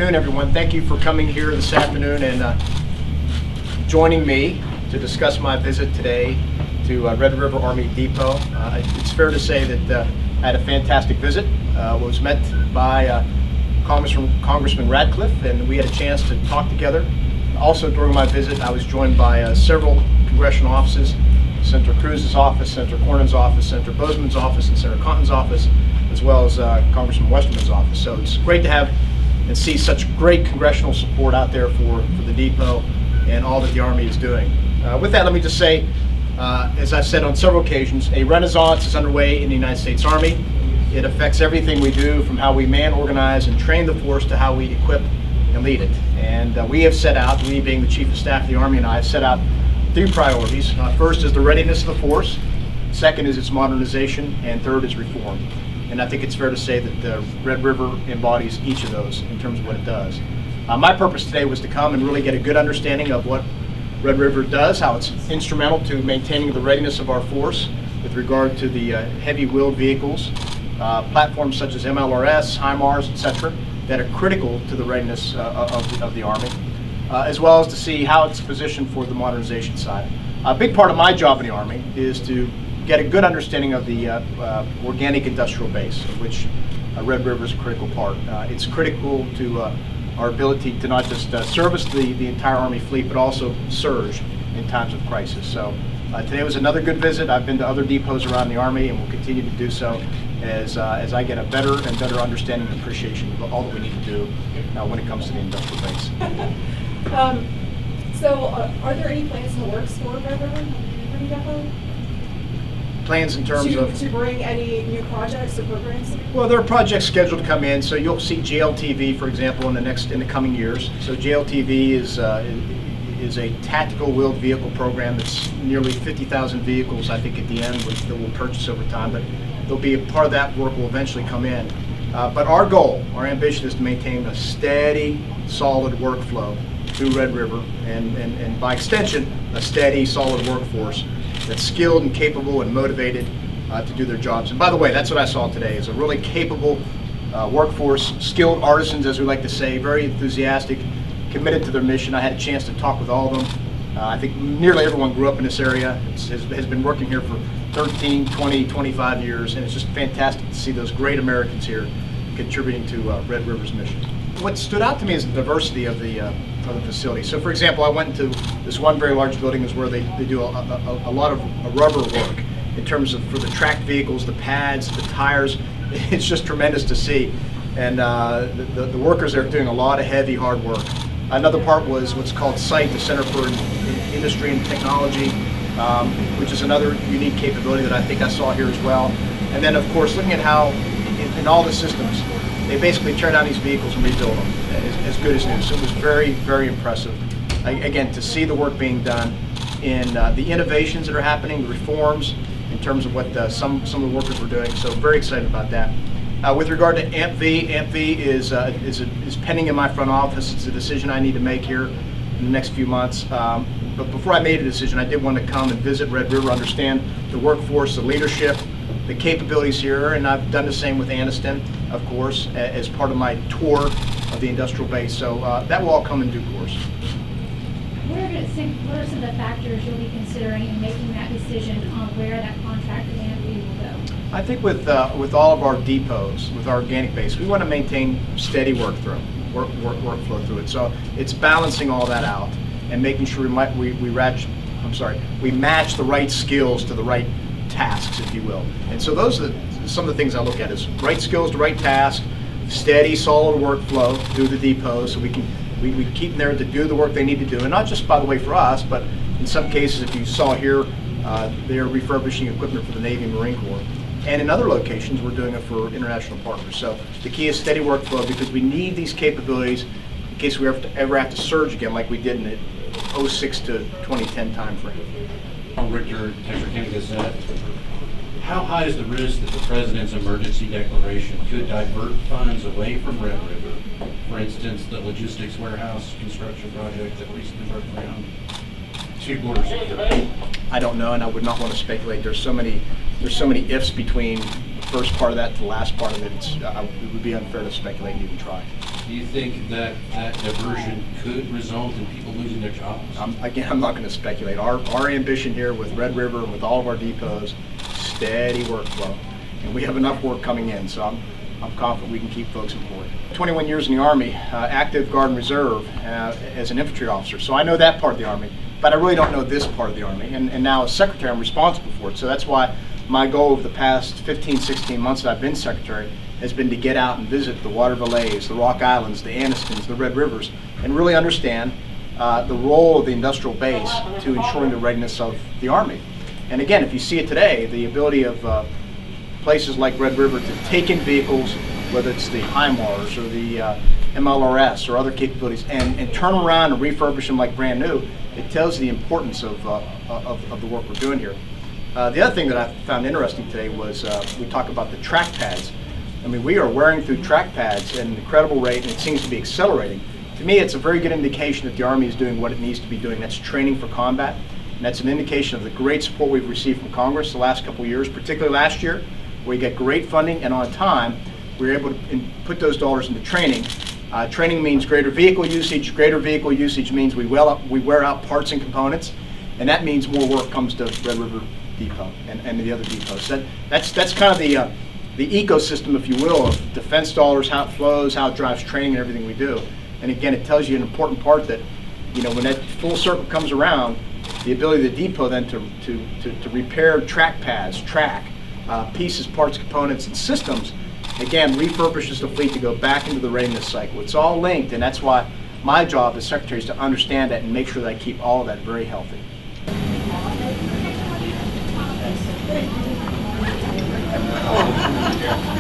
Good afternoon, everyone. Thank you for coming here this afternoon and joining me to discuss my visit today to Red River Army Depot. It's fair to say that I had a fantastic visit. Was met by Congressman Radcliffe, and we had a chance to talk together. Also, during my visit, I was joined by several congressional offices: Senator Cruz's office, Senator Cornyn's office, Senator Bozeman's office, and Senator Cotton's office, as well as Congressman Westerman's office. So it's great to have and see such great congressional support out there for the depot and all that the Army is doing. With that, let me just say, as I've said on several occasions, a renaissance is underway in the United States Army. It affects everything we do, from how we man, organize, and train the force to how we equip and lead it. And we have set out, we being the Chief of Staff of the Army and I, have set out three priorities. First is the readiness of the force, second is its modernization, and third is reform. And I think it's fair to say that Red River embodies each of those in terms of what it does. My purpose today was to come and really get a good understanding of what Red River does, how it's instrumental to maintaining the readiness of our force with regard to the heavy-wheeled vehicles, platforms such as MLRS, HIMARS, etc., that are critical to the readiness of the Army, as well as to see how it's positioned for the modernization side. A big part of my job in the Army is to get a good understanding of the organic industrial base, of which Red River is a critical part. It's critical to our ability to not just service the entire Army fleet, but also surge in times of crisis. So today was another good visit. I've been to other depots around the Army and will continue to do so as I get a better and better understanding and appreciation of all that we need to do when it comes to the industrial base. So are there any plans in the works for Red River Depot? Plans in terms of to bring any new projects or programs? Well, there are projects scheduled to come in. So you'll see JLTV, for example, in the coming years. So JLTV is a tactical wheeled vehicle program that's nearly 50,000 vehicles, I think, at the end that we'll purchase over time. But there'll be a part of that work will eventually come in. But our goal, our ambition, is to maintain a steady, solid workflow through Red River, and by extension, a steady, solid workforce that's skilled and capable and motivated to do their jobs. And by the way, that's what I saw today, is a really capable workforce, skilled artisans, as we like to say, very enthusiastic, committed to their mission. I had a chance to talk with all of them. I think nearly everyone grew up in this area, has been working here for 13, 20, 25 years, and it's just fantastic to see those great Americans here contributing to Red River's mission. What stood out to me is the diversity of the facility. So, for example, I went into this one very large building is where they do a lot of rubber work in terms of for the tracked vehicles, the pads, the tires. It's just tremendous to see. And the workers there are doing a lot of heavy, hard work. Another part was what's called SITE, the Center for Industry and Technology, which is another unique capability that I think I saw here as well. And then, of course, looking at how in all the systems, they basically tear down these vehicles and rebuild them as good as new. So it was very, very impressive. Again, to see the work being done in the innovations that are happening, the reforms in terms of what some of the workers were doing. So very excited about that. With regard to AMP-V is pending in my front office. It's a decision I need to make here in the next few months. But before I made a decision, I did want to come and visit Red River, understand the workforce, the leadership, the capabilities here, and I've done the same with Anniston, of course, as part of my tour of the industrial base. So that will all come in due course. What are some of the factors you'll be considering in making that decision on where that contract with AMP will go? I think with all of our depots, with our organic base, we want to maintain steady workflow through it. So it's balancing all that out and making sure we match the right skills to the right tasks, if you will. And so those are some of the things I look at: is right skills to right task, steady, solid workflow through the depots, so we keep them there to do the work they need to do. And not just, by the way, for us, but in some cases, if you saw here, they're refurbishing equipment for the Navy and Marine Corps. And in other locations, we're doing it for international partners. So the key is steady workflow, because we need these capabilities in case we ever have to surge again like we did in the 06 to 2010 time frame. Richard, Texas County Gazette. How high is the risk that the President's emergency declaration could divert funds away from Red River? For instance, the logistics warehouse construction project that recently broke ground. Chief Borders. I don't know, and I would not want to speculate. There's so many ifs between the first part of that to the last part of it. It would be unfair to speculate and even try. Do you think that that diversion could result in people losing their jobs? Again, I'm not going to speculate. Our ambition here with Red River and with all of our depots, steady workflow. And we have enough work coming in, so I'm confident we can keep folks employed. 21 years in the Army, active Guard and Reserve as an infantry officer. So I know that part of the Army, but I really don't know this part of the Army. And now as Secretary, I'm responsible for it. So that's why my goal over the past 15, 16 months that I've been Secretary has been to get out and visit the Water Valleys, the Rock Islands, the Anistons, the Red Rivers, and really understand the role of the industrial base to ensuring the readiness of the Army. And again, if you see it today, the ability of places like Red River to take in vehicles, whether it's the HIMARS or the MLRS or other capabilities, and turn around and refurbish them like brand new, it tells the importance of the work we're doing here. The other thing that I found interesting today was we talk about the track pads. I mean, we are wearing through track pads at an incredible rate, and it seems to be accelerating. To me, it's a very good indication that the Army is doing what it needs to be doing. That's training for combat, and that's an indication of the great support we've received from Congress the last couple of years, particularly last year, where we get great funding, and on time, we were able to put those dollars into training. Training means greater vehicle usage. Greater vehicle usage means we wear out parts and components, and that means more work comes to Red River Depot and the other depots. That's kind of the ecosystem, if you will, of defense dollars, how it flows, how it drives training and everything we do. And again, it tells you an important part that, you know, when that full circle comes around, the ability of the depot then to repair track pads, pieces, parts, components, and systems, again, refurbishes the fleet to go back into the readiness cycle. It's all linked, and that's why my job as Secretary is to understand that and make sure that I keep all of that very healthy. Oh,